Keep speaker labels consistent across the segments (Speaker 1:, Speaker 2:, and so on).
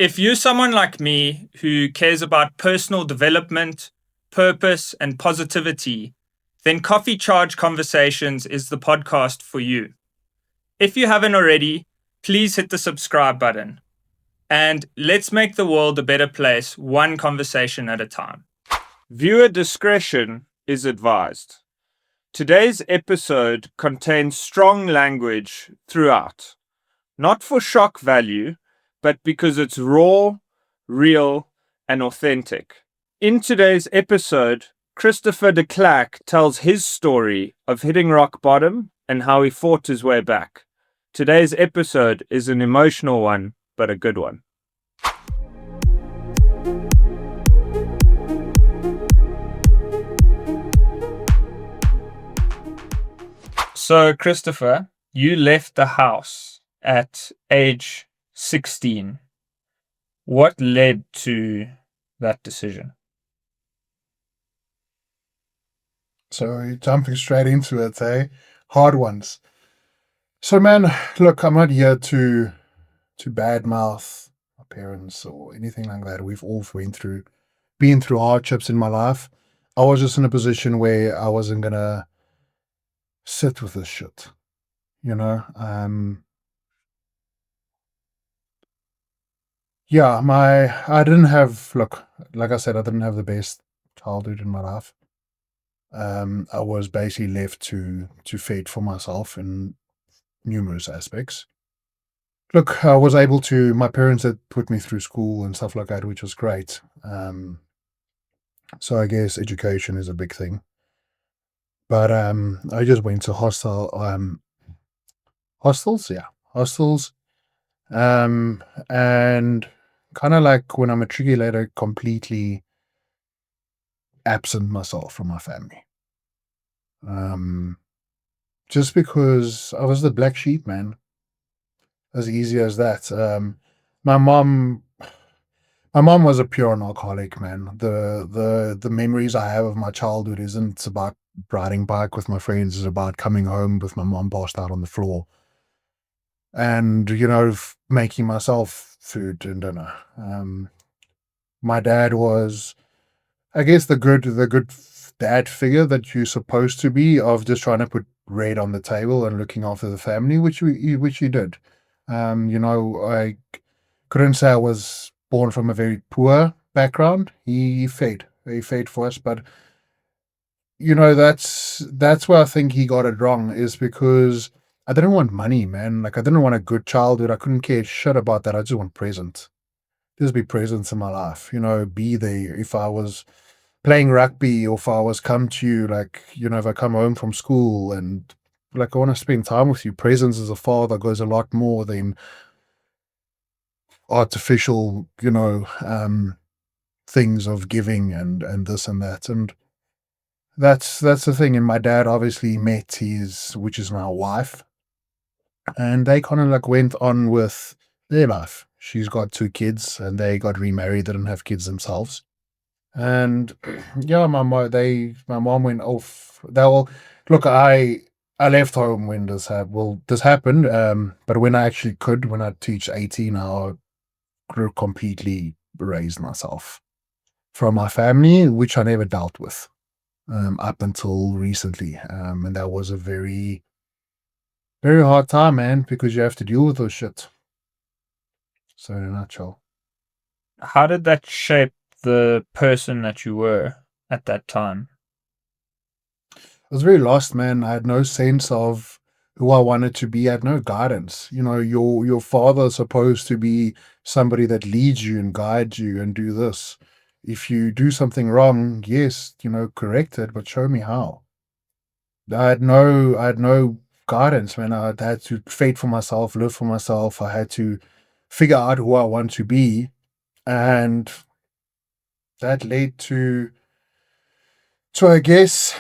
Speaker 1: If you're someone like me who cares about personal development, purpose, and positivity, then Coffee Charge Conversations is the podcast for you. If you haven't already, please hit the subscribe button. And let's make the world a better place, one conversation at a time. Viewer discretion is advised. Today's episode contains strong language throughout, not for shock value, but because it's raw, real, and authentic. In today's episode, Christopher de Klerk tells his story of hitting rock bottom and how he fought his way back. Today's episode is an emotional one, but a good one. So, Christopher, you left the house at age 16. What led to that decision?
Speaker 2: So jumping straight into it, eh? Hard ones. So man, look, I'm not here to badmouth my parents or anything like that. We've all been through hardships in my life. I was just in a position where I wasn't gonna sit with this shit. You know? Yeah, I didn't have like I said, I didn't have the best childhood in my life. I was basically left to fend for myself in numerous aspects. Look, I was able to. My parents had put me through school and stuff like that, which was great. So I guess education is a big thing. But I just went to hostels, yeah, hostels, and kind of like when I matriculated, completely absent myself from my family. Just because I was the black sheep, man. As easy as that. My mom, my mom was a pure alcoholic, man. The memories I have of my childhood isn't about riding bike with my friends. It's about coming home with my mom passed out on the floor, and making myself food and dinner. My dad was, I guess, the good dad figure that you're supposed to be, of just trying to put bread on the table and looking after the family, which he did. I couldn't say I was born from a very poor background. He fed for us, but that's where I think he got it wrong, is because I didn't want money, man. Like, I didn't want a good childhood. I couldn't care shit about that. I just want present. Just be present in my life. Be there if I was playing rugby, or if I was come to you, like, if I come home from school and like I want to spend time with you. Presence as a father goes a lot more than artificial, things of giving and this and that. And that's the thing. And my dad obviously met which is my wife, and they kind of like went on with their life. She's got 2 kids, and they got remarried. They didn't have kids themselves. And yeah, my mom went off. Look, I left home when this happened. But when I actually when I reached 18, I completely raised myself from my family, which I never dealt with up until recently. And that was a very, very hard time, man, because you have to deal with those shit. So in a nutshell.
Speaker 1: How did that shape the person that you were at that time?
Speaker 2: I was very lost, man. I had no sense of who I wanted to be. I had no guidance. Your father's supposed to be somebody that leads you and guides you and do this. If you do something wrong, yes, correct it, but show me how. I had no guidance, man. I had to fade for myself, live for myself. I had to figure out who I want to be, and that led to I guess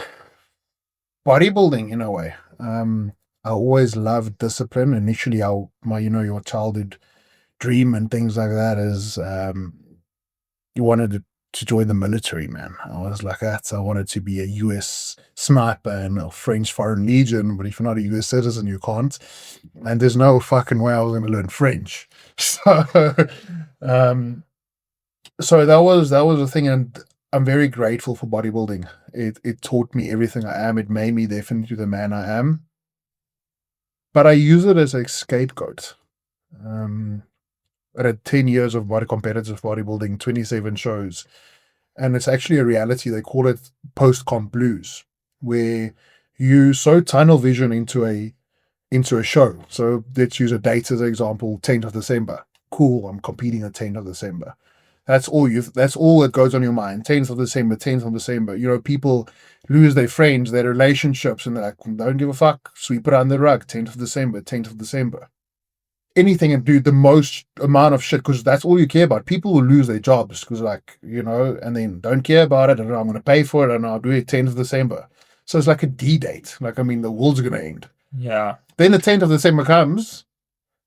Speaker 2: bodybuilding in a way. I always loved discipline. Initially, your childhood dream and things like that is you wanted to to join the military, man. I was like that. I wanted to be a US sniper and a French Foreign Legion, but if you're not a US citizen, you can't. And there's no fucking way I was going to learn French. So, um, so that was a thing, and I'm very grateful for bodybuilding. It taught me everything I am. It made me definitely the man I am. But I use it as a scapegoat. Um, I had 10 years of competitive bodybuilding, 27 shows. And it's actually a reality. They call it post-comp blues, where you so tunnel vision into a show. So let's use a date as an example, 10th of December. Cool, I'm competing at 10th of December. That's all that goes on your mind. 10th of December, 10th of December. People lose their friends, their relationships, and they're like, don't give a fuck. Sweep it under the rug. 10th of December, 10th of December. Anything and do the most amount of shit because that's all you care about. People will lose their jobs because, and then don't care about it. And I'm going to pay for it and I'll do it 10th of December. So it's like a D date. The world's going to end.
Speaker 1: Yeah.
Speaker 2: Then the 10th of December comes,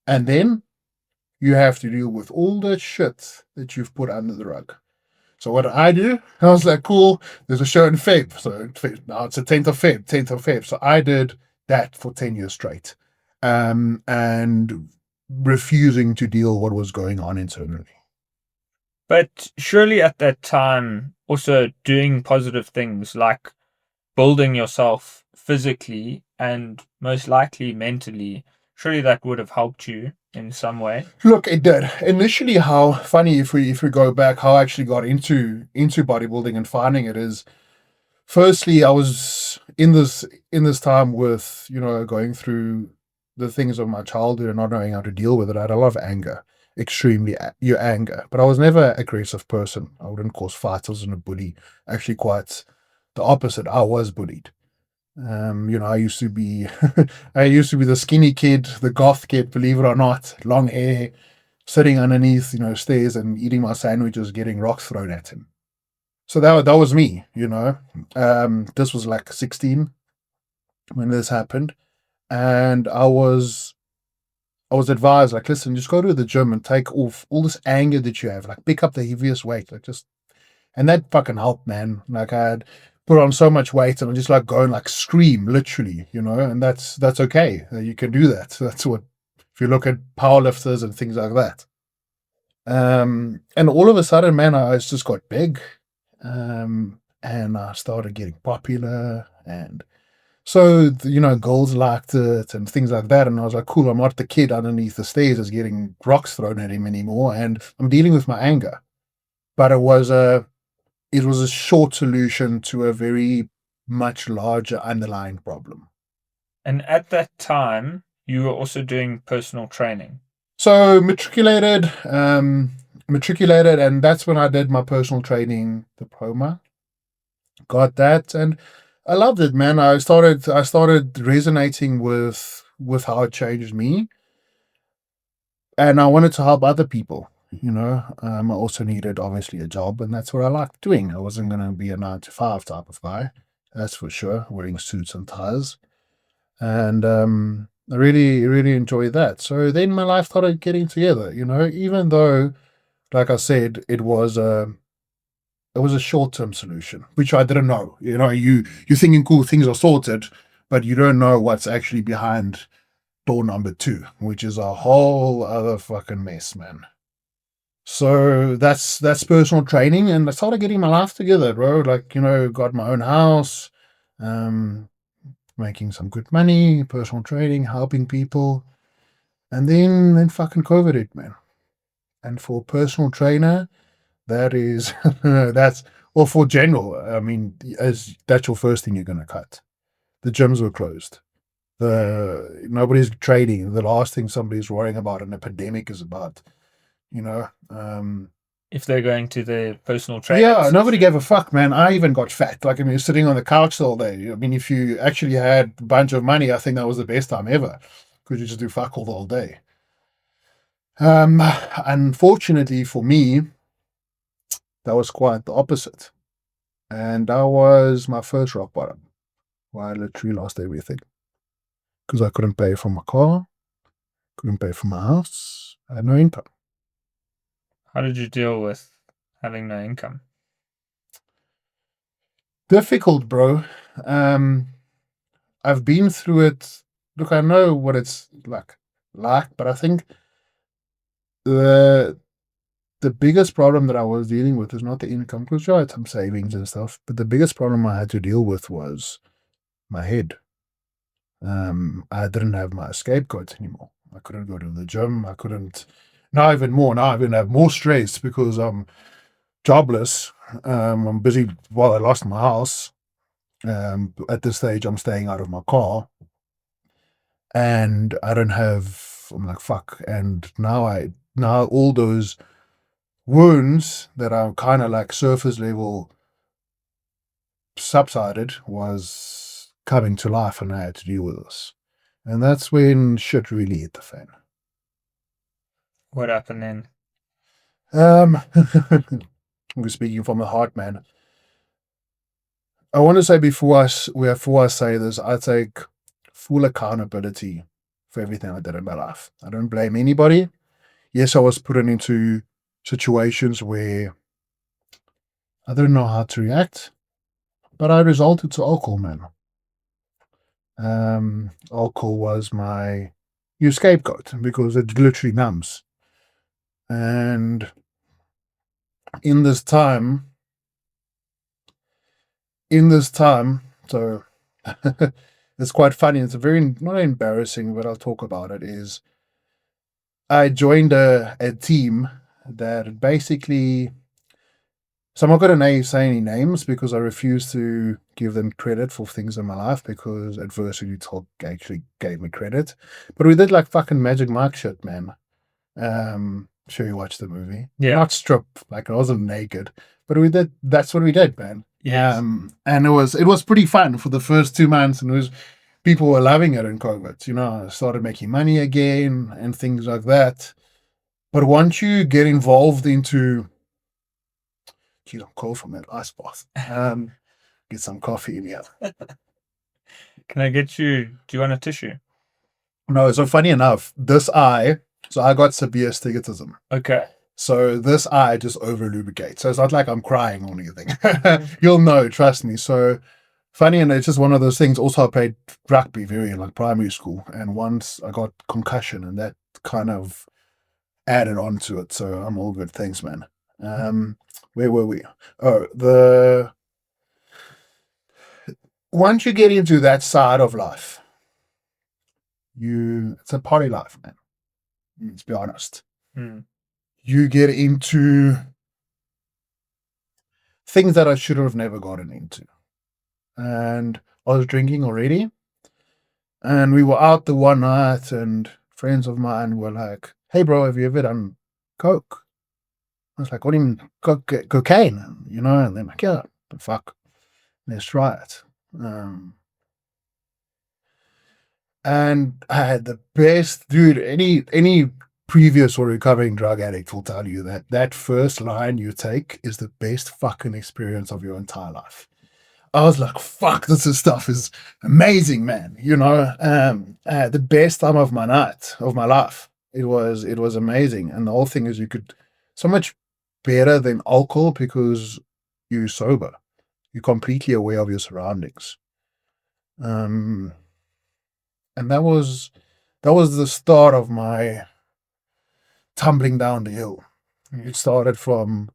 Speaker 2: and then you have to deal with all the shit that you've put under the rug. So what I do, I was like, cool, there's a show in Feb. So now it's the 10th of Feb, 10th of Feb. So I did that for 10 years straight. And refusing to deal what was going on internally.
Speaker 1: But surely at that time, also doing positive things like building yourself physically and most likely mentally, surely that would have helped you in some way.
Speaker 2: Look, it did. Initially, how funny if we go back, how I actually got into bodybuilding and finding it is, firstly, I was in this time with going through the things of my childhood and not knowing how to deal with it. I had a lot of anger, extremely your anger, but I was never an aggressive person. I wouldn't cause fights. I wasn't a bully. Actually, quite the opposite. I was bullied. I used to be, I used to be the skinny kid, the goth kid, believe it or not, long hair, sitting underneath, stairs and eating my sandwiches, getting rocks thrown at him. So that was me. This was like 16 when this happened, and I was advised, like, listen, just go to the gym and take off all this anger that you have, like pick up the heaviest weight, and that fucking helped, man. Like I had put on so much weight and I just like go and like scream, literally, and that's okay. You can do that. That's what, if you look at powerlifters and things like that. And all of a sudden, man, I just got big, and I started getting popular, and so girls liked it and things like that. And I was like, cool, I'm not the kid underneath the stairs that's getting rocks thrown at him anymore, and I'm dealing with my anger. But it was a short solution to a very much larger underlying problem.
Speaker 1: And at that time, you were also doing personal training.
Speaker 2: So matriculated, and that's when I did my personal training diploma. Got that, and I loved it, man. I started resonating with how it changed me, and I wanted to help other people. I also needed obviously a job, and that's what I liked doing. I wasn't going to be a 9 to 5 type of guy, that's for sure, wearing suits and ties. And I really, really enjoyed that. So then my life started getting together. Even though, like I said, it was a short-term solution, which I didn't know. You're thinking cool things are sorted, but you don't know what's actually behind door number 2, which is a whole other fucking mess, man. So that's personal training, and I started getting my life together, bro. Like, got my own house, um, making some good money, personal training, helping people, and then fucking COVID hit, man. And for a personal trainer, that is that's well, for general. I mean, as that's your first thing you're gonna cut. The gyms were closed. Nobody's trading. The last thing somebody's worrying about in a pandemic is about, you know.
Speaker 1: If they're going to their personal trainer.
Speaker 2: Yeah, nobody gave a fuck, man. I even got fat. Like, I mean, sitting on the couch all day. I mean, if you actually had a bunch of money, I think that was the best time ever. Because you just do fuck all the whole day. Unfortunately for me, that was quite the opposite. And that was my first rock bottom, where I literally lost everything. Because I couldn't pay for my car, couldn't pay for my house, I had no income.
Speaker 1: How did you deal with having no income?
Speaker 2: Difficult, bro. Um, I've been through it. Look, I know what it's like, but I think the the biggest problem that I was dealing with is not the income, because I had some savings and stuff, but the biggest problem I had to deal with was my head. I didn't have my scapegoats anymore. I couldn't go to the gym. I couldn't. Now even more. Now I even have more stress because I'm jobless. I'm busy. Well, I lost my house. At this stage, I'm staying out of my car, and I don't have. I'm like fuck. And now all those wounds that are kind of like surface level subsided was coming to life, and I had to deal with this. And that's when shit really hit the fan.
Speaker 1: What happened then?
Speaker 2: Um, we're speaking from the heart, man. I want to say before I say this, I take full accountability for everything I did in my life. I don't blame anybody. Yes, I was put into situations where I didn't know how to react, but I resorted to alcohol, man. Alcohol was my new scapegoat because it literally numbs. And in this time, so it's quite funny. It's a very not embarrassing, but I'll talk about it. Is I joined a team that basically. So I'm not going to say any names because I refuse to give them credit for things in my life because adversity talk actually gave me credit. But we did like fucking Magic Mike shit, man. Sure you watched the movie.
Speaker 1: Yeah.
Speaker 2: Not strip, like I wasn't naked. But we did that's what we did, man.
Speaker 1: Yes.
Speaker 2: And it was pretty fun for the first 2 months, and it was people were loving it in COVID. I started making money again and things like that. But once you get involved into geez, I'm cold from that ice bath. Get some coffee in here.
Speaker 1: Can I get you? Do you want a tissue?
Speaker 2: No, so funny enough, so I got severe astigmatism.
Speaker 1: Okay.
Speaker 2: So this eye just over lubricates. So it's not like I'm crying or anything. You'll know, trust me. So funny, and it's just one of those things. Also, I played rugby very in like primary school, and once I got concussion, and that kind of added on to it. So I'm all good. Thanks, man. Where were we? Oh, the once you get into that side of life, it's a party life, man. Let's be honest.
Speaker 1: Mm.
Speaker 2: You get into things that I should have never gotten into. And I was drinking already. And we were out the one night, and friends of mine were like, "Hey, bro, have you ever done coke?" I was like, "What do you mean cocaine?" And they're like, "Yeah, the fuck, let's try it." And I had the best dude. Any previous or recovering drug addict will tell you that that first line you take is the best fucking experience of your entire life. I was like, fuck, stuff is amazing, man. I had the best time of my night, of my life. It was amazing. And the whole thing is you could so much better than alcohol because you're sober. You're completely aware of your surroundings. Um and that was the start of my tumbling down the hill. It started from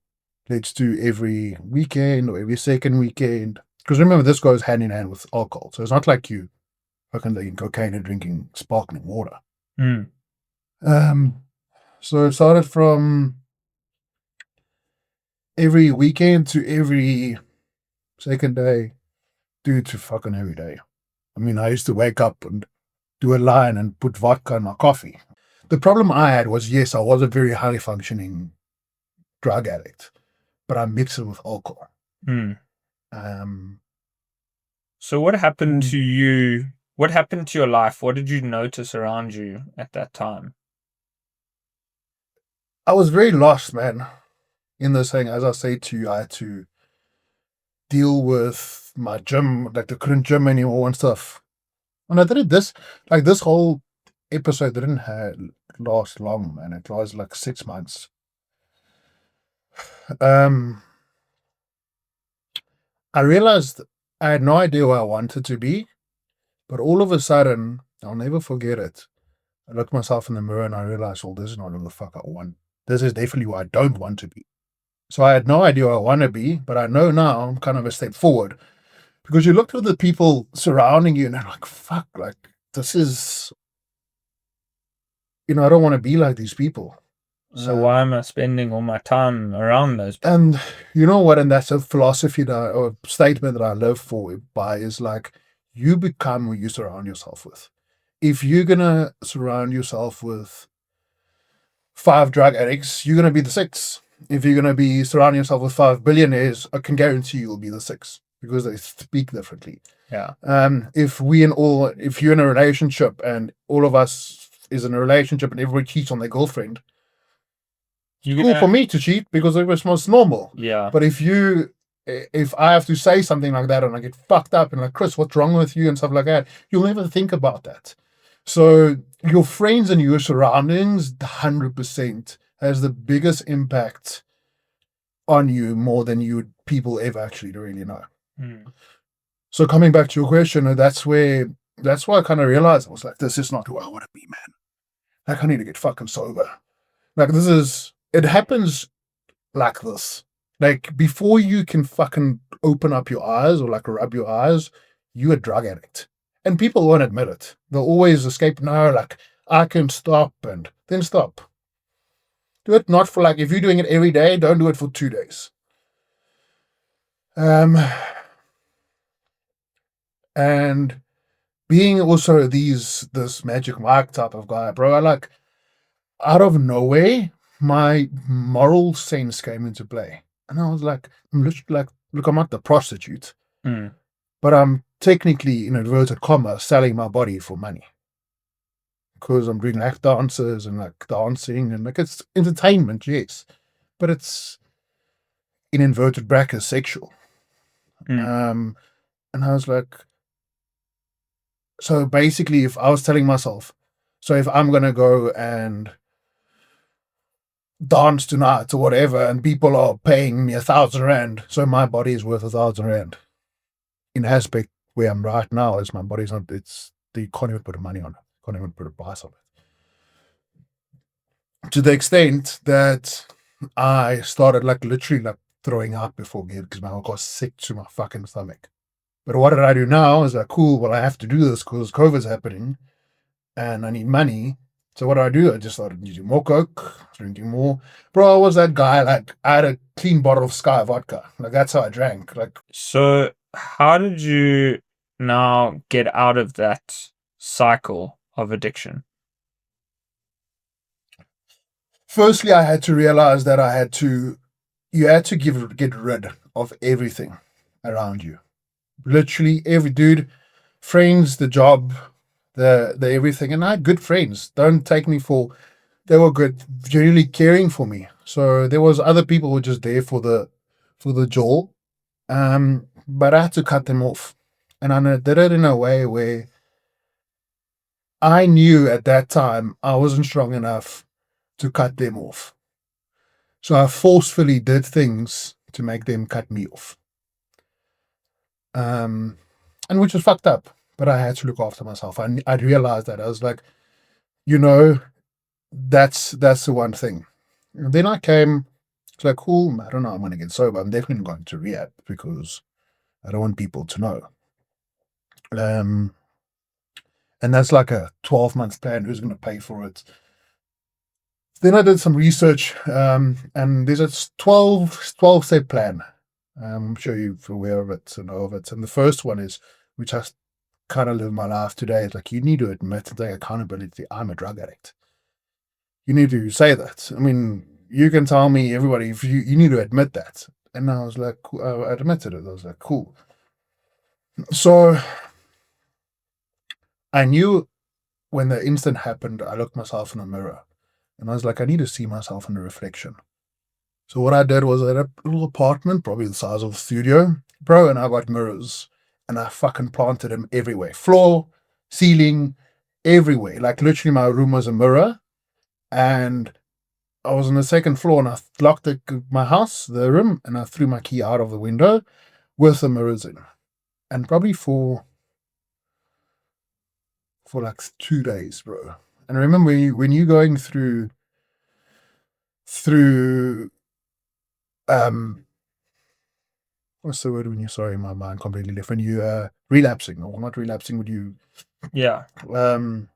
Speaker 2: let's do every weekend or every second weekend. Because remember, this goes hand in hand with alcohol. So it's not like you fucking taking cocaine and drinking sparkling water.
Speaker 1: Mm.
Speaker 2: Um, so it started from every weekend to every second day, due to fucking every day. I mean, I used to wake up and do a line and put vodka in my coffee. The problem I had was, yes, I was a very highly functioning drug addict, but I mixed it with alcohol.
Speaker 1: Mm.
Speaker 2: Um,
Speaker 1: So what happened to you? What happened to your life? What did you notice around you at that time?
Speaker 2: I was very lost, man. In this thing, as I say to you, I had to deal with my gym, like the couldn't gym anymore and stuff. And I did this, like this whole episode didn't last long, man. It lasted like 6 months. Um, I realized I had no idea where I wanted to be, but all of a sudden, I'll never forget it. I looked myself in the mirror and I realized, well, this is not who the fuck I want. This is definitely where I don't want to be. So I had no idea where I want to be, but I know now I'm kind of a step forward because you look at the people surrounding you and they're like, fuck, like, this is, I don't want to be like these people.
Speaker 1: So why am I spending all my time around those people?
Speaker 2: And you know what? And that's a philosophy or statement that I live by is like, you become who you surround yourself with. If you're going to surround yourself with 5 drug addicts, you're going to be the 6th. If you're going to be surrounding yourself with 5 billionaires, I can guarantee you'll be the 6th because they speak differently.
Speaker 1: Yeah.
Speaker 2: If you're in a relationship and all of us is in a relationship and everybody cheats on their girlfriend, it's cool for me to cheat because it was most normal.
Speaker 1: Yeah.
Speaker 2: But if I have to say something like that and I get fucked up and like, Chris, what's wrong with you and stuff like that, you'll never think about that. So your friends and your surroundings, 100%, has the biggest impact on you more than people ever actually really know. So coming back to your question, that's why I kind of realized I was like, this is not who I want to be, man. Like I need to get fucking sober. Like it happens like this. Like before you can fucking open up your eyes or like rub your eyes, you're a drug addict. And people won't admit it. They'll always escape. No, like I can stop and then stop. Do it not for like if you're doing it every day, don't do it for 2 days. And being also this magic Mike type of guy, bro, I like out of nowhere, my moral sense came into play. And I was like, I'm literally like, look, I'm not the prostitute, but I'm technically, in inverted commas, selling my body for money. Because I'm doing lap dances and like dancing and like it's entertainment, yes. But it's in inverted brackets sexual. And I was like, so basically, if I was telling myself, so if I'm going to go and dance tonight or whatever, and people are paying me 1,000 rand, so my body is worth 1,000 rand. In aspect where I'm right now is my body's not, you can't even put money on it, can't even put a price on it. To the extent that I started like literally like throwing up before bed because I got sick to my fucking stomach. But what did I do now is like, cool, well, I have to do this because COVID's happening and I need money. So what do? I just started using more Coke, drinking more. Bro, I was that guy, like, I had a clean bottle of Sky vodka. Like, that's how I drank. Like,
Speaker 1: so how did you now get out of that cycle of addiction?
Speaker 2: Firstly, I had to realize that you had to get rid of everything around you. Literally every dude, friends, the job, the everything. And I had good friends. Don't take me for, they were good, genuinely caring for me. So there was other people who were just there for the joy. But I had to cut them off. And I did it in a way where I knew at that time I wasn't strong enough to cut them off. So I forcefully did things to make them cut me off. And which was fucked up, but I had to look after myself. I realized that. I was like, that's the one thing. And then I came, it's like, cool, I don't know, I'm going to get sober. I'm definitely going to rehab because I don't want people to know. And that's like a 12-month plan. Who's going to pay for it? Then I did some research, and there's a 12-step plan. I'm sure you're aware of it and know of it. And the first one is, which I kind of live my life today, is like you need to admit and take accountability. I'm a drug addict. You need to say that. I mean, you can tell me, everybody, if you need to admit that. And I was like, I admitted it. I was like, cool. So I knew when the incident happened, I looked myself in the mirror and I was like, I need to see myself in the reflection. So what I did was I had a little apartment, probably the size of a studio, bro, and I got mirrors and I fucking planted them everywhere. Floor, ceiling, everywhere. Like literally my room was a mirror and I was on the second floor and I locked my house, the room, and I threw my key out of the window, with the mirrors in, and probably for like 2 days, bro. And I remember when you going through um what's the word when you sorry, my mind completely left. When you relapsing, or not relapsing, would you
Speaker 1: Yeah.
Speaker 2: um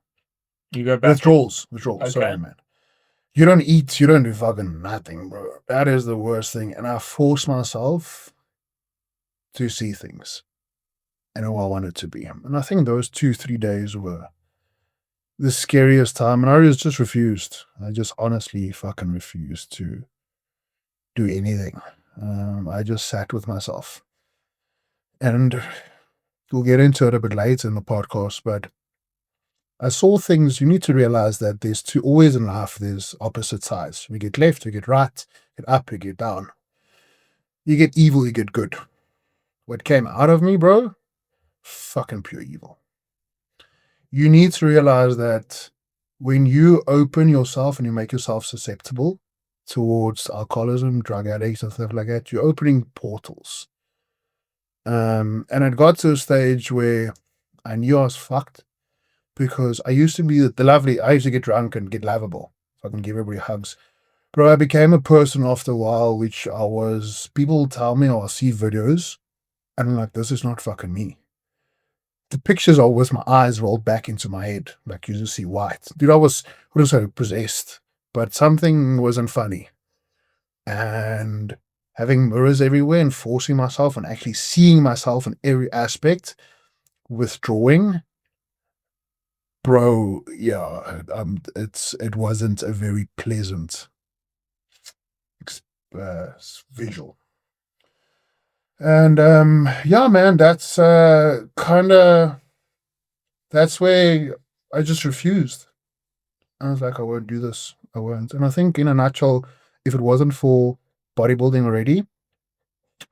Speaker 1: You go back.
Speaker 2: withdrawals.
Speaker 1: Okay.
Speaker 2: Sorry, man. You don't eat, you don't do fucking nothing, bro. That is the worst thing. And I force myself to see things and who I want it to be. And I think those 2-3 days were the scariest time. And I just refused. I just honestly fucking refused to do anything. I just sat with myself. And we'll get into it a bit later in the podcast, but I saw things. You need to realize that there's always in life, there's opposite sides. We get left, we get right, get up, we get down. You get evil, you get good. What came out of me, bro? Fucking pure evil. You need to realize that when you open yourself and you make yourself susceptible towards alcoholism, drug addicts, and stuff like that, you're opening portals. And it got to a stage where I knew I was fucked because I used to be the lovely, I used to get drunk and get lovable. Fucking give everybody hugs. Bro, I became a person after a while, which people tell me, or I see videos, and I'm like, this is not fucking me. The pictures are with my eyes rolled back into my head, like you just see white. Dude, I wouldn't say possessed, but something wasn't funny. And having mirrors everywhere and forcing myself and actually seeing myself in every aspect, withdrawing, bro, yeah, it wasn't a very pleasant visual. And yeah, man, that's that's where I just refused. I was like, I won't do this. I won't. And I think in a nutshell, if it wasn't for bodybuilding already,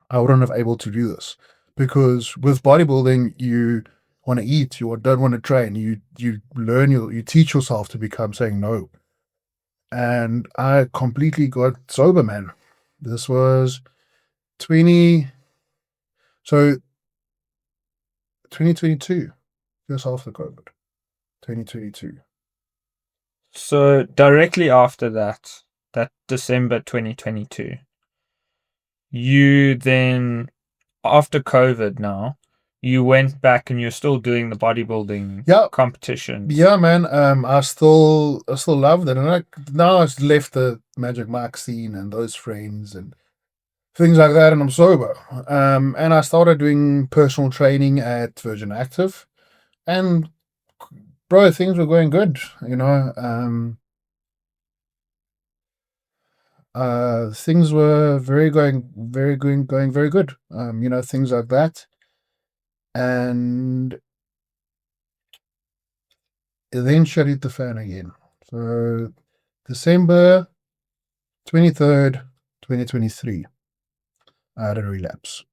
Speaker 2: I wouldn't have able to do this. Because with bodybuilding, you want to eat, you don't want to train, you learn, you teach yourself to become saying no. And I completely got sober, man. This was 20, so 2022, just after COVID, 2022.
Speaker 1: So directly after that December 2022, you then, after COVID now, you went back and you're still doing the bodybuilding competitions.
Speaker 2: Yeah, man. I still love that, and now I've left the Magic Mark scene and those friends and things like that, and I'm sober. And I started doing personal training at Virgin Active, and bro, things were going good. Things were going very good. Things like that, and then shut hit the fan again. So December 23rd, 2023, I had a relapse.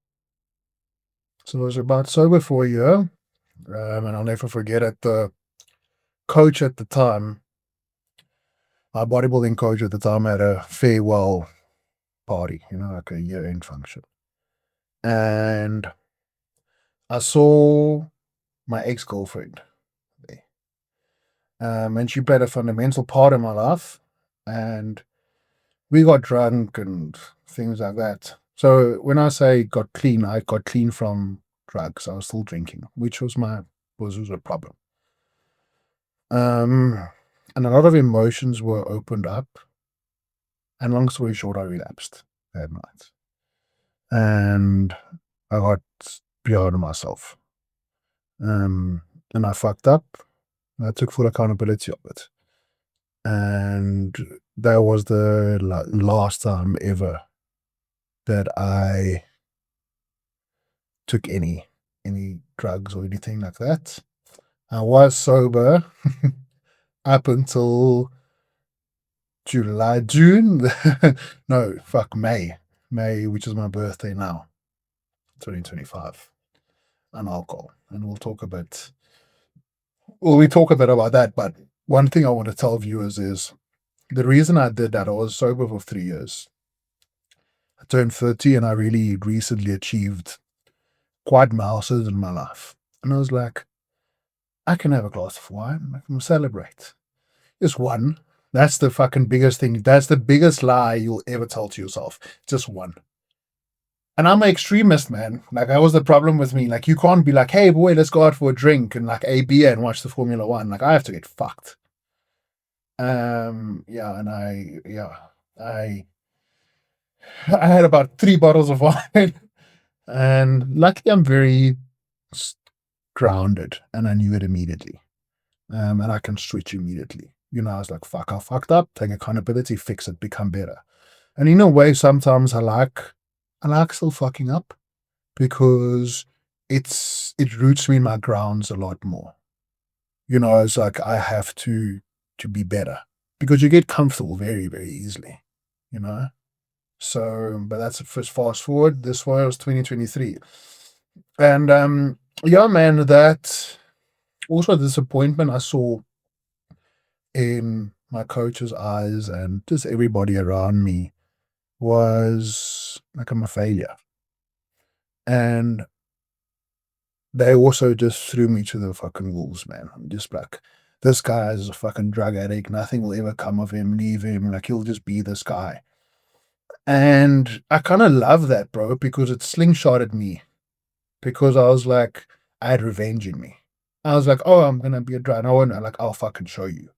Speaker 2: So I was about sober for a year, and I'll never forget it. The coach at the time, my bodybuilding coach at the time, had a farewell party, like a year-end function. And I saw my ex-girlfriend there. And she played a fundamental part in my life. And we got drunk and things like that. So when I say got clean, I got clean from drugs. I was still drinking, which was a problem. And a lot of emotions were opened up. And long story short, I relapsed that night. And I got beyond myself. And I fucked up. I took full accountability of it. And that was the last time ever that I took any drugs or anything like that. I was sober up until June. No, fuck, May, which is my birthday now, 2025, and alcohol. And we talk a bit about that. But one thing I want to tell viewers is the reason I did that, I was sober for 3 years. I turned 30 and I really recently achieved quad mouses in my life. And I was like, I can have a glass of wine. I can celebrate. Just one. That's the fucking biggest thing. That's the biggest lie you'll ever tell to yourself. Just one. And I'm an extremist, man. Like, that was the problem with me. Like, you can't be like, hey, boy, let's go out for a drink and like a beer and watch the Formula One. Like, I have to get fucked. Yeah, and I I had about 3 bottles of wine, and luckily I'm very grounded, and I knew it immediately. And I can switch immediately. I was like, fuck, I fucked up, take accountability, fix it, become better. And in a way, sometimes I like still fucking up because it roots me in my grounds a lot more. It's like I have to be better because you get comfortable very, very easily, you know. So, but that's first fast forward. This was 2023, and yeah, man, that also disappointment I saw in my coach's eyes and just everybody around me was like I'm a failure. And they also just threw me to the fucking wolves, man. I'm just like, this guy is a fucking drug addict. Nothing will ever come of him. Leave him. Like, he'll just be this guy. And I kind of love that, bro, because it slingshotted me. Because I was like, I had revenge in me. I was like, oh, I'm going to be a drug. No one, like, I'll fucking show you.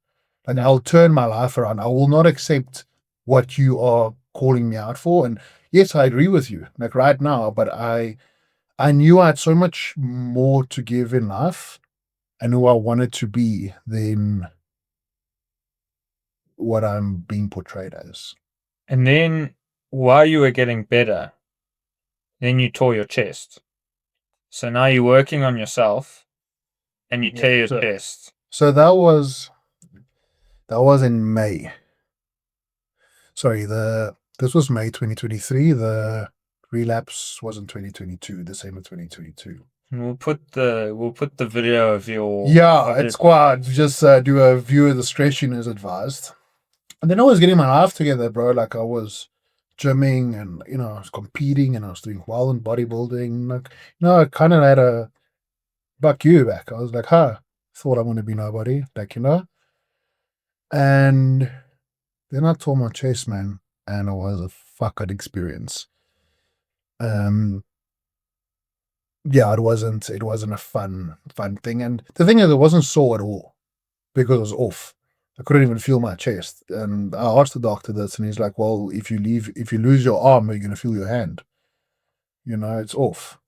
Speaker 2: Like, I'll turn my life around. I will not accept what you are calling me out for. And yes, I agree with you, like right now, but I knew I had so much more to give in life and who I wanted to be than what I'm being portrayed as.
Speaker 1: And then while you were getting better, then you tore your chest. So now you're working on yourself and you tear your chest.
Speaker 2: So that was in May. Sorry, this was May 2023. The relapse was in 2022, December 2022.
Speaker 1: And we'll put the video of your
Speaker 2: Yeah, it's quite just do a view of the stretching as advised. And then I was getting my life together, bro. Like I was gymming and I was competing and I was doing well in bodybuilding. Like, I kind of had a buck you back. I was like, thought I want to be nobody, like, And then I tore my chest, man, and it was a fucking experience. Yeah, it wasn't a fun thing. And the thing is, it wasn't sore at all because it was off. I couldn't even feel my chest. And I asked the doctor this, and he's like, well, if you lose your arm, are you going to feel your hand? It's off.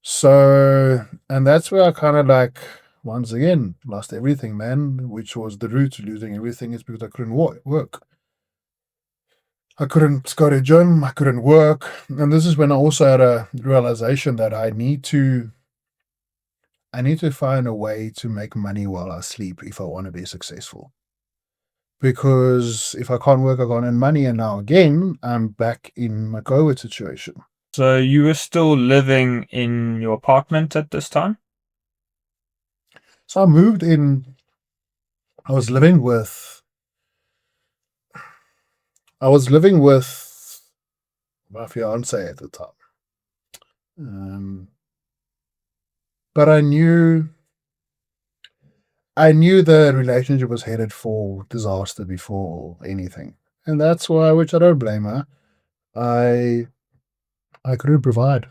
Speaker 2: So, and that's where I kind of like, once again, lost everything, man, which was the root to losing everything is because I couldn't work. I couldn't go to gym. I couldn't work. And this is when I also had a realization that I need to find a way to make money while I sleep if I want to be successful. Because if I can't work, I can't earn money. And now again, I'm back in my COVID situation.
Speaker 1: So you were still living in your apartment at this time?
Speaker 2: So I moved in. I was living with my fiance at the time. But I knew the relationship was headed for disaster before anything. And that's why, which I don't blame her, I couldn't provide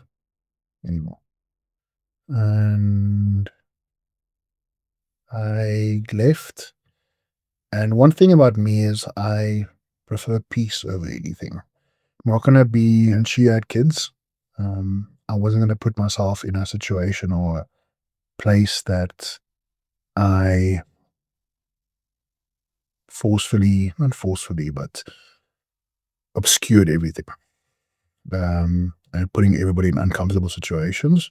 Speaker 2: anymore. And I left. And one thing about me is I prefer peace over anything. I'm not gonna be, and she had kids. I wasn't gonna put myself in a situation or a place that I not forcefully, but obscured everything. And putting everybody in uncomfortable situations.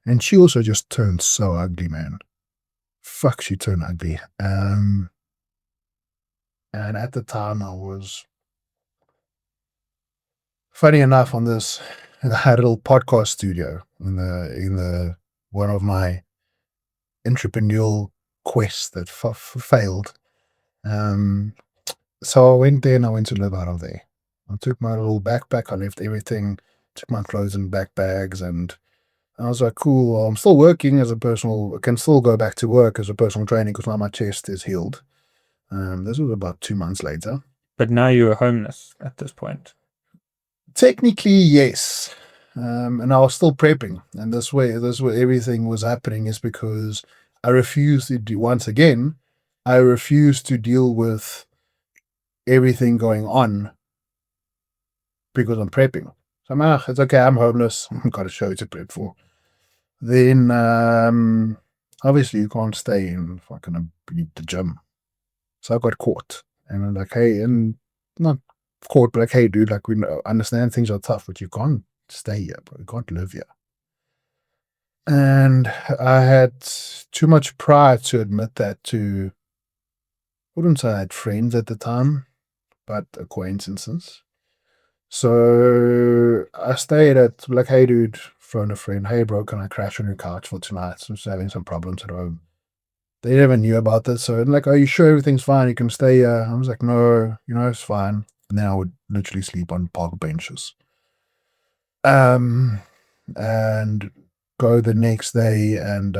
Speaker 2: And she also just turned so ugly, man. Fuck, she turned ugly. And at the time, I was, funny enough, on this, I had a little podcast studio in the one of my entrepreneurial quests that failed. So I went there and I went to live out of there. I took my little backpack, I left everything, took my clothes in back bags, and I was like, cool, well, I'm still working as a personal, I can still go back to work as a personal training because now my chest is healed. This was about 2 months later.
Speaker 1: But now you were homeless at this point.
Speaker 2: Technically, yes. And I was still prepping. And this way everything was happening is because I refused to do, once again, I refused to deal with everything going on because I'm prepping. So it's okay, I'm homeless. I've got a show to prep for. Then, obviously, you can't stay in fucking the gym. So I got caught. And I'm like, hey, and not caught, but like, hey, dude, like, we understand things are tough, but you can't stay here, bro. You can't live here. And I had too much pride to admit that to, I wouldn't say I had friends at the time, but acquaintances. So I stayed at, like, hey, dude, phone a friend. Hey, bro, can I crash on your couch for tonight? I'm just having some problems at home. They never knew about this. So, like, are you sure everything's fine? You can stay here. I was like, no, it's fine. And then I would literally sleep on park benches. And go the next day and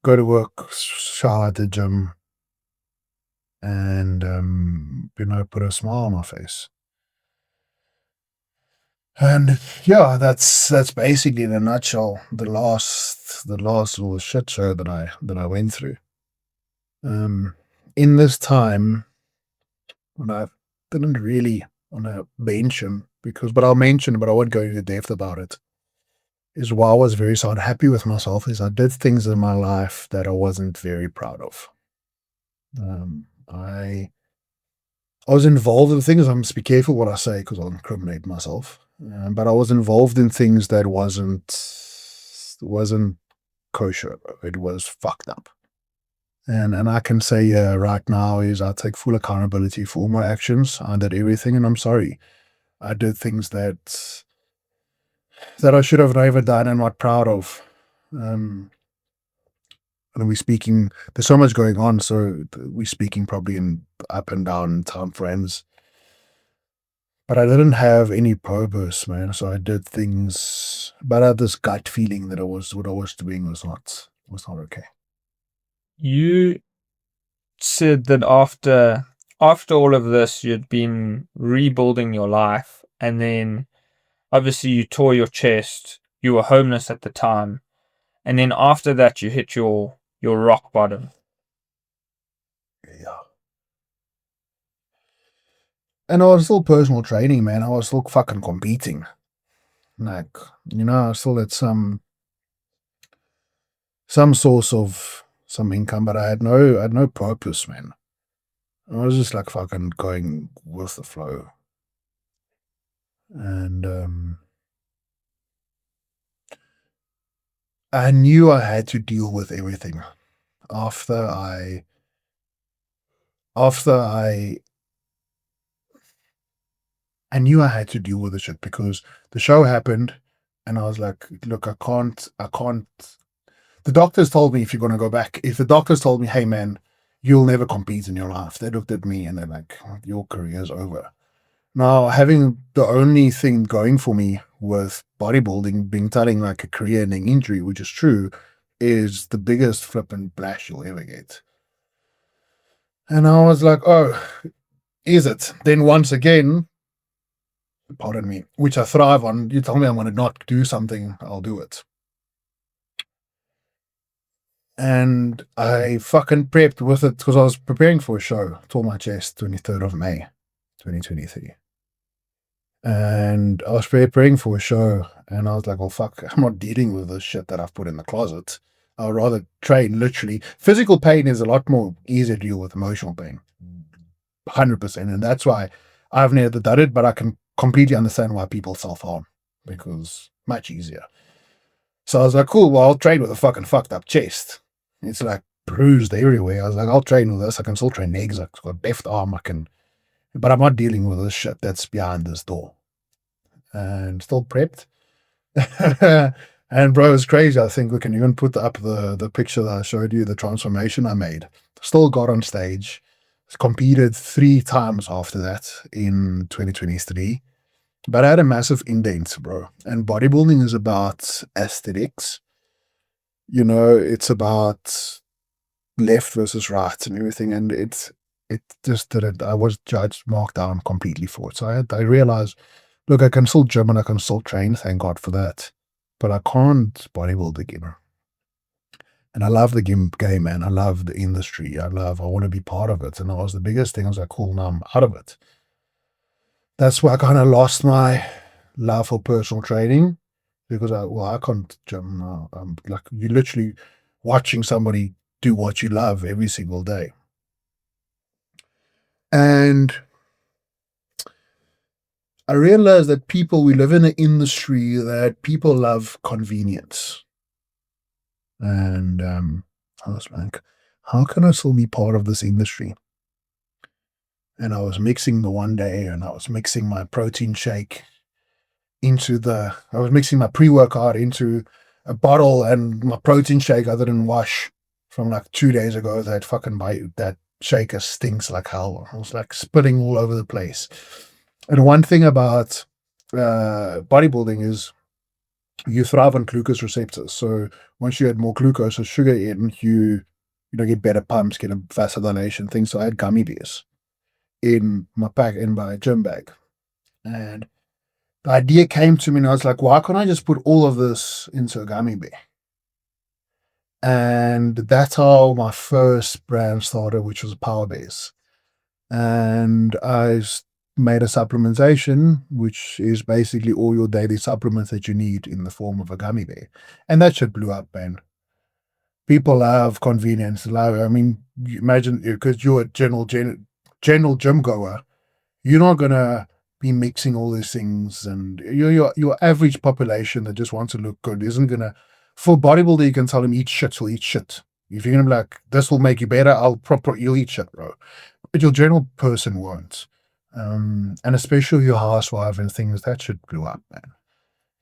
Speaker 2: go to work, shower at the gym, and put a smile on my face. And yeah, that's basically in a nutshell the last little shit show that I went through. In this time, when I didn't really want to mention but I'll mention, but I won't go into depth about it. Is why I was very so unhappy with myself is I did things in my life that I wasn't very proud of. I was involved in things. I must be careful what I say because I'll incriminate myself. But I was involved in things that wasn't kosher. It was fucked up. And I can say right now is I take full accountability for all my actions. I did everything, and I'm sorry. I did things that I should have never done and not proud of. And we're speaking. There's so much going on, so we're speaking probably in up and down time frames. But I didn't have any purpose, man. So I did things, but I had this gut feeling that what I was doing was not okay.
Speaker 1: You said that after all of this, you'd been rebuilding your life, and then obviously you tore your chest. You were homeless at the time, and then after that, you hit your rock bottom.
Speaker 2: Yeah. And I was still personal training, man. I was still fucking competing. Like, I still had some source of some income, but I had no purpose, man. I was just like fucking going with the flow. And I knew I had to deal with everything after I knew I had to deal with the shit because the show happened and I was like, look, I can't. The doctors told me if you're going to go back, if the doctors told me, hey man, you'll never compete in your life, they looked at me and they're like, your career's over. Now, having the only thing going for me with bodybuilding being telling like a career-ending injury, which is true, is the biggest flippin' blast you'll ever get. And I was like, oh, is it? Then once again, pardon me, which I thrive on, you tell me I'm going to not do something, I'll do it. And I fucking prepped with it because I was preparing for a show, Tore My Chest, 23rd of May, 2023. And I was preparing for a show, and I was like, well, fuck, I'm not dealing with this shit that I've put in the closet. I'd rather train literally. Physical pain is a lot more easier to deal with emotional pain. 100%. And that's why I've never done it, but I can completely understand why people self-harm because much easier. So I was like, cool, well, I'll train with a fucking fucked up chest. It's like bruised everywhere. I was like, I'll train with this. I can still train legs. I've got a left arm. But I'm not dealing with this shit that's behind this door. And still prepped. And bro, it's crazy. I think we can even put up the picture that I showed you, the transformation I made. Still got on stage. Competed 3 times after that in 2023. But I had a massive indent, bro. And bodybuilding is about aesthetics. It's about left versus right and everything. And it just didn't. I was judged, marked down completely for it. So I realized, look, I can still gym and I can still train. Thank God for that. But I can't bodybuild again. And I love the game, man. I love the industry. I want to be part of it. And that was the biggest thing. I was like, cool, now I'm out of it. That's why I kind of lost my love for personal training because I can't gym now. I'm like, you're literally watching somebody do what you love every single day. And I realized that we live in an industry that people love convenience. And I was like, how can I still be part of this industry? And I was mixing the one day and I was mixing my protein shake I was mixing my pre-workout into a bottle and my protein shake I didn't wash from like 2 days ago. That shaker stinks like hell. I was like spitting all over the place. And one thing about bodybuilding is you thrive on glucose receptors. So once you add more glucose or sugar in, get better pumps, get a vasodilation thing. So I had gummy bears in my gym bag. And the idea came to me and I was like, why can't I just put all of this into a gummy bear? And that's how my first brand started, which was Power Bears. And made a supplementation, which is basically all your daily supplements that you need in the form of a gummy bear. And that shit blew up, man. People love convenience. I mean, you imagine, because you're a general gym goer, you're not gonna be mixing all these things, and your average population that just wants to look good isn't gonna. For bodybuilder, you can tell them eat shit, will eat shit. If you're gonna be like, this will make you better, you'll eat shit, bro. But your general person won't. And especially your housewife and things, that shit blew up, man.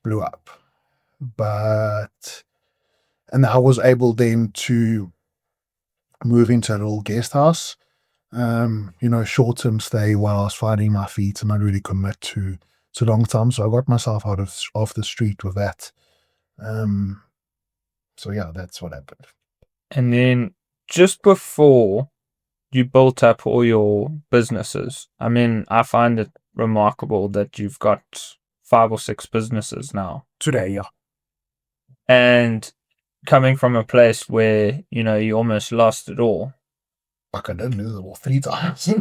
Speaker 2: Blew up. But and I was able then to move into a little guest house, short term stay while I was finding my feet and not really commit to long term. So I got myself out of off the street with that. Um, so yeah, that's what happened.
Speaker 1: And then just before you built up all your businesses, I mean, I find it remarkable that you've got 5 or 6 businesses now.
Speaker 2: Today, yeah.
Speaker 1: And coming from a place where, you almost lost it all.
Speaker 2: Fuck, I didn't lose it all 3 times.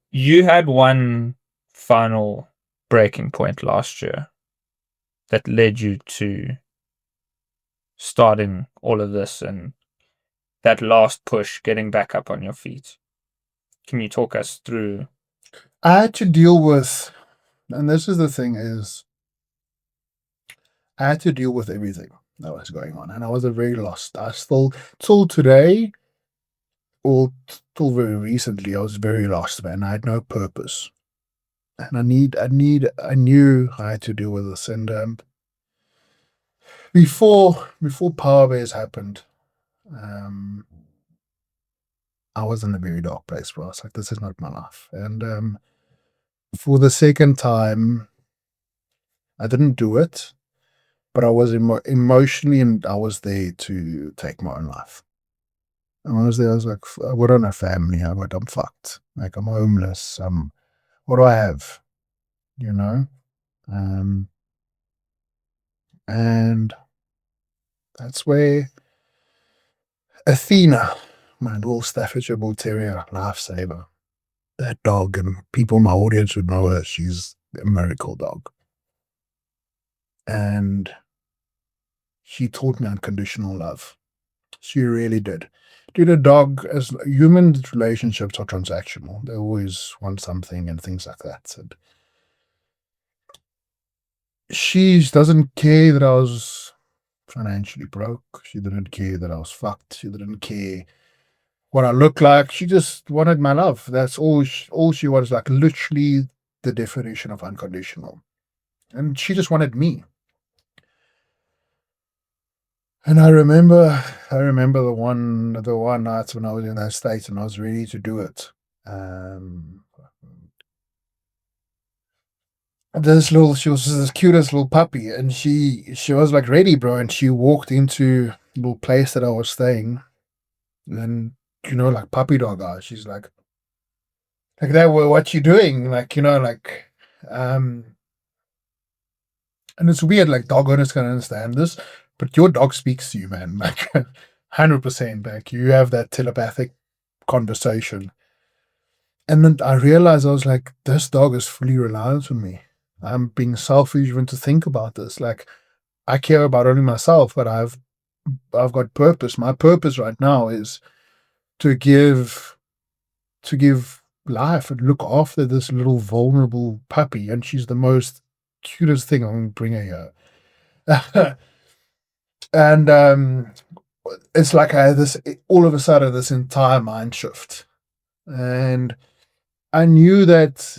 Speaker 1: You had one final breaking point last year that led you to starting all of this and that last push, getting back up on your feet. Can you talk us through?
Speaker 2: I had to deal with, and this is the thing is, I had to deal with everything that was going on, and I was very lost. I still, till today, or till very recently, I was very lost, man. I had no purpose, and I knew I had to deal with this. And before Power Bears happened, um, I was in a very dark place, bro. I was like, this is not my life. And for the second time, I didn't do it, but I was emotionally, and I was there to take my own life. And when I was there, I was like, I don't have family. I'm fucked. Like, I'm homeless. What do I have? You know? Um, and that's where Athena, my little Staffordshire Bull Terrier lifesaver, that dog, and people in my audience would know her. She's a miracle dog. And she taught me unconditional love. She really did. Dude, a dog, as human relationships are transactional. They always want something and things like that. And she doesn't care that I was financially broke. She didn't care that I was fucked. She didn't care what I look like. She just wanted my love. That's all she was, like literally the definition of unconditional. And she just wanted me. And I remember the one night when I was in that state and I was ready to do it. Um, she was this cutest little puppy, and she was like ready, bro, and she walked into the little place that I was staying, and like puppy dog eyes. She's like that. Well, what you doing? Like um, and it's weird. Like dog owners can understand this, but your dog speaks to you, man. Like 100%. Like you have that telepathic conversation. And then I realized I was like, this dog is fully reliant on me. I'm being selfish even to think about this. Like I care about only myself, but I've got purpose. My purpose right now is to give life and look after this little vulnerable puppy, and she's the most cutest thing. I'm gonna bring her here. And it's like I had this all of a sudden this entire mind shift. And I knew that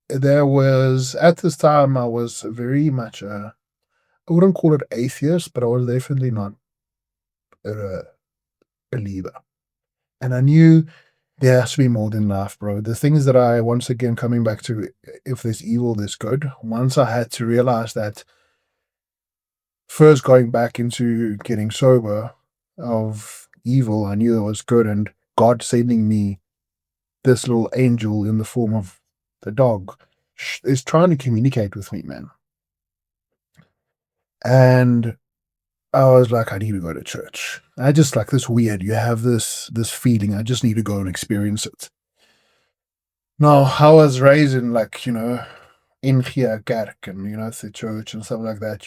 Speaker 2: there was at this time I was very much I wouldn't call it atheist, but I was definitely not a believer. And I knew there has to be more than life, bro. The things that I once again coming back to, if there's evil, there's good. Once I had to realize that first going back into getting sober of evil, I knew it was good, and God sending me this little angel in the form of the dog is trying to communicate with me, man. And I was like, I need to go to church. I just like this weird. You have this feeling. I just need to go and experience it. Now, I was raised in in Klerk and the church and stuff like that.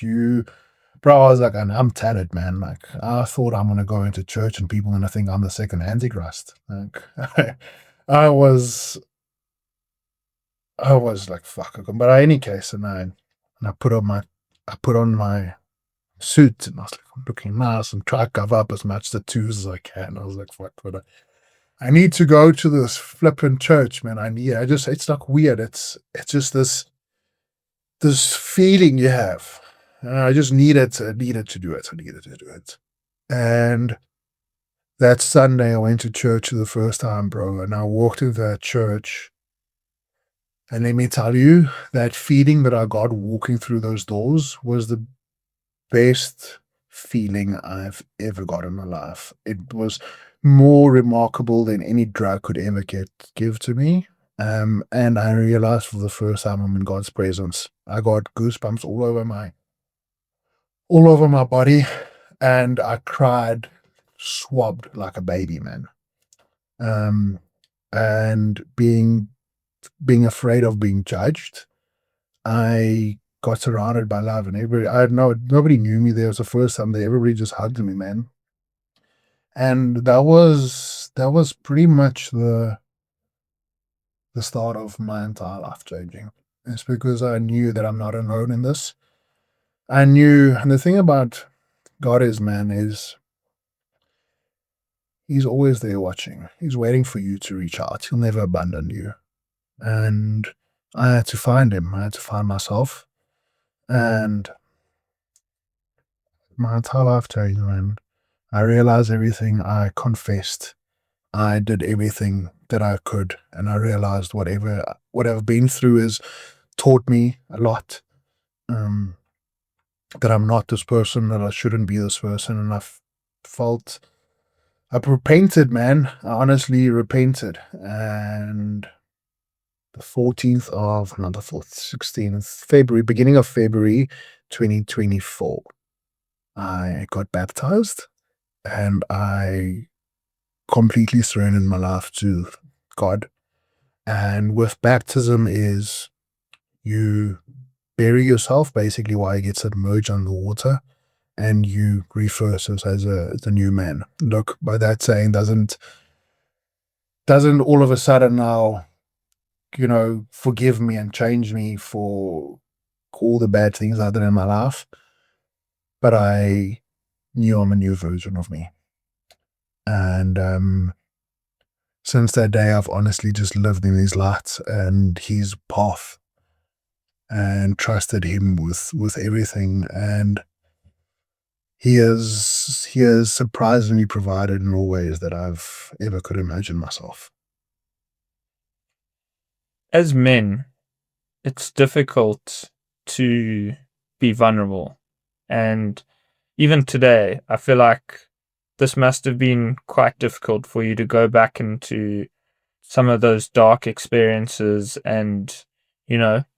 Speaker 2: Bro, I was like, and I'm tattered, man. Like, I thought I'm gonna go into church and people gonna think I'm the second Antichrist. Like, I was, I was like, fuck. But in any case, and I put on my suit, and I was like, I'm looking nice and try to cover up as much tattoos as I can. I was like, fuck, but I need to go to this flipping church, man. It's like weird. It's just this feeling you have. I just needed to do it. I needed to do it. And that Sunday, I went to church for the first time, bro. And I walked into that church. And let me tell you, that feeling that I got walking through those doors was the best feeling I've ever got in my life. It was more remarkable than any drug could ever give to me. And I realized for the first time I'm in God's presence. I got goosebumps all over my body, and I cried, swabbed like a baby, man. Um, and being afraid of being judged, I got surrounded by love, and I know nobody knew me there. It was the first time that everybody just hugged me, man. And that was pretty much the start of my entire life changing. It's because I knew that I'm not alone in this. I knew, and the thing about God is, man, is He's always there watching. He's waiting for you to reach out. He'll never abandon you. And I had to find Him. I had to find myself. And my entire life changed, man. I realized everything. I confessed. I did everything that I could. And I realized what I've been through has taught me a lot. That I'm not this person, that I shouldn't be this person. And felt, I've repented, man. I honestly repented. And the 14th of, not the 4th, 16th February, beginning of February 2024, I got baptized and I completely surrendered my life to God. And with baptism is you bury yourself basically while you get submerged under the water, and you resurface as a new man. Look, by that saying, doesn't all of a sudden now, forgive me and change me for all the bad things I did in my life, but I knew I'm a new version of me. And since that day, I've honestly just lived in His light and His path and trusted Him with everything. And He has surprisingly provided in all ways that I've ever could imagine myself.
Speaker 1: As men, it's difficult to be vulnerable. And even today, I feel like this must have been quite difficult for you to go back into some of those dark experiences and,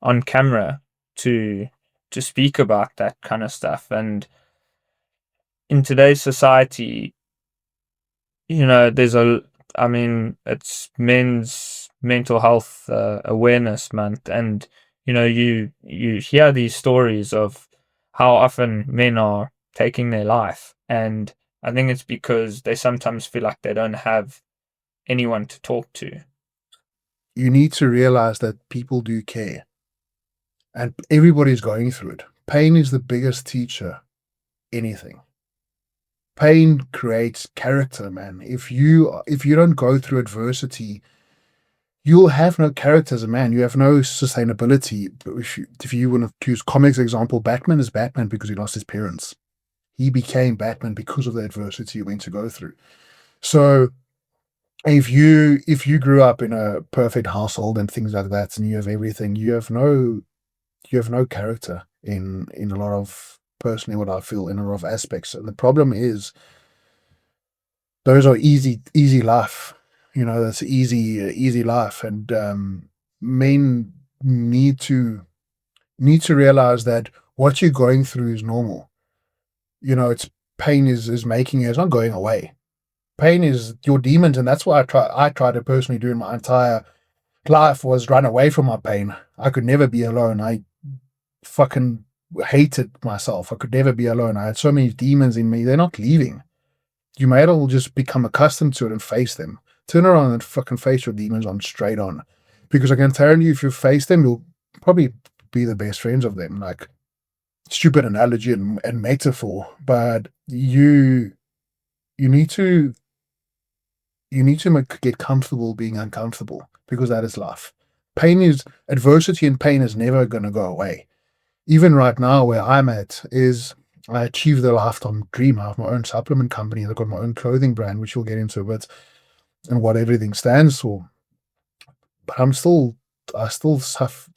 Speaker 1: on camera to speak about that kind of stuff. And in today's society, there's I mean, it's Men's Mental Health Awareness Month, and you hear these stories of how often men are taking their life, and I think it's because they sometimes feel like they don't have anyone to talk to.
Speaker 2: You need to realize that people do care, and everybody's going through it. Pain is the biggest teacher, anything. Pain creates character, man. If you don't go through adversity, you'll have no character as a man. You have no sustainability. But if you want to use comics example, Batman is Batman because he lost his parents. He became Batman because of the adversity he went to go through. So if you grew up in a perfect household and things like that, and you have everything, you have no character in a lot of, personally, what I feel, in a lot of aspects. And the problem is, those are easy life. That's easy life. And men need to realize that what you're going through is normal. It's pain is making you, it's not going away. Pain is your demons, and that's what I try to personally do in my entire life, was run away from my pain. I could never be alone. I fucking hated myself. I could never be alone. I had so many demons in me. They're not leaving. You may as well just become accustomed to it and face them. Turn around and fucking face your demons on straight on. Because I can tell you, if you face them, you'll probably be the best friends of them. Like, stupid analogy and metaphor, but you need to get comfortable being uncomfortable, because that is life. Adversity and pain is never going to go away. Even right now, where I'm at, is I achieved a lifetime dream. I have my own supplement company. I've got my own clothing brand, which we'll get into a bit, and what everything stands for. But I still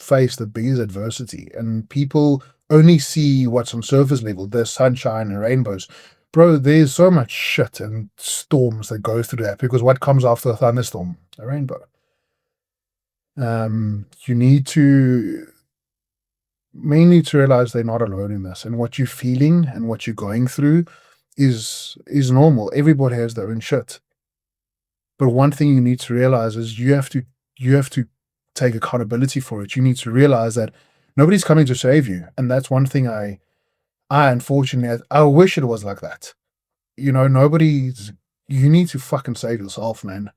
Speaker 2: face the biggest adversity, and people only see what's on surface level. There's sunshine and rainbows. Bro, there's so much shit and storms that go through that, because what comes after a thunderstorm? A rainbow. You need to mainly to realize they're not alone in this, and what you're feeling and what you're going through is normal. Everybody has their own shit. But one thing you need to realize is you have to take accountability for it. You need to realize that nobody's coming to save you. And that's one thing I unfortunately, I wish it was like that. You need to fucking save yourself, man.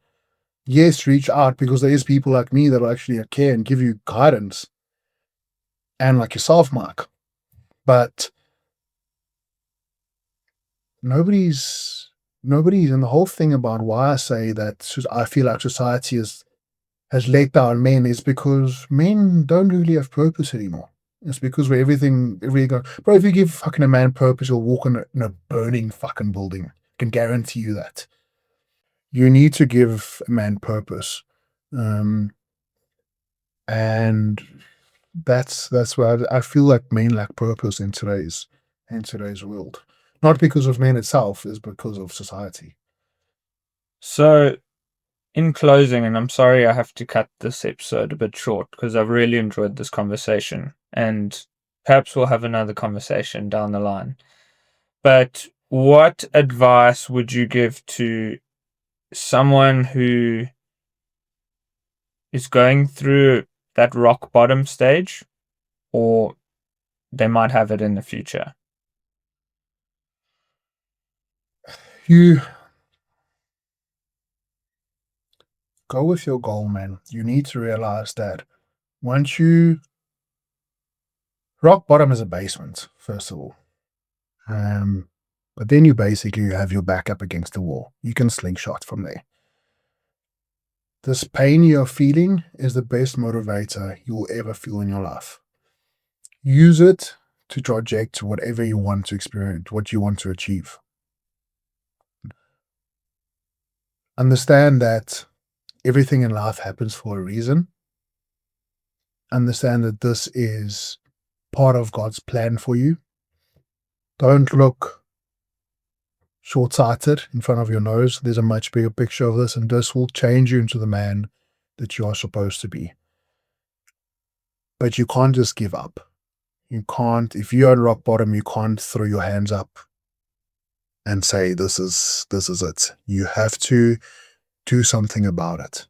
Speaker 2: Yes, reach out, because there is people like me that will actually care and give you guidance, and like yourself, Mark. But nobody's, and the whole thing about why I say that I feel like society has let down men is because men don't really have purpose anymore. It's because where everything go, bro, if you give fucking a man purpose, he'll walk in a burning fucking building. I can guarantee you that. You need to give a man purpose. Um, and that's why I feel like men lack purpose in today's world. Not because of men itself, it's because of society.
Speaker 1: So, in closing, and I'm sorry I have to cut this episode a bit short because I've really enjoyed this conversation, and perhaps we'll have another conversation down the line. But what advice would you give to someone who is going through that rock bottom stage, or they might have it in the future?
Speaker 2: You go with your goal, man. You need to realize that once you rock bottom is a basement, first of all. Um, but then you basically have your back up against the wall. You can slingshot from there. This pain you're feeling is the best motivator you'll ever feel in your life. Use it to project whatever you want to experience, what you want to achieve. Understand that everything in life happens for a reason. Understand that this is part of God's plan for you. Don't look short-sighted in front of your nose. There's a much bigger picture of this, and this will change you into the man that you are supposed to be. But you can't just give up. You can't, if you're at rock bottom, you can't throw your hands up and say, this is it. You have to do something about it.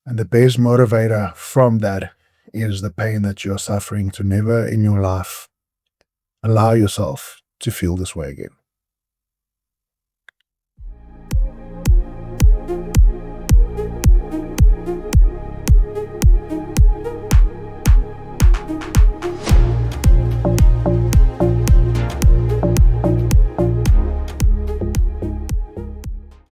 Speaker 2: And the best motivator from that is the pain that you're suffering, to never in your life allow yourself to feel this way again.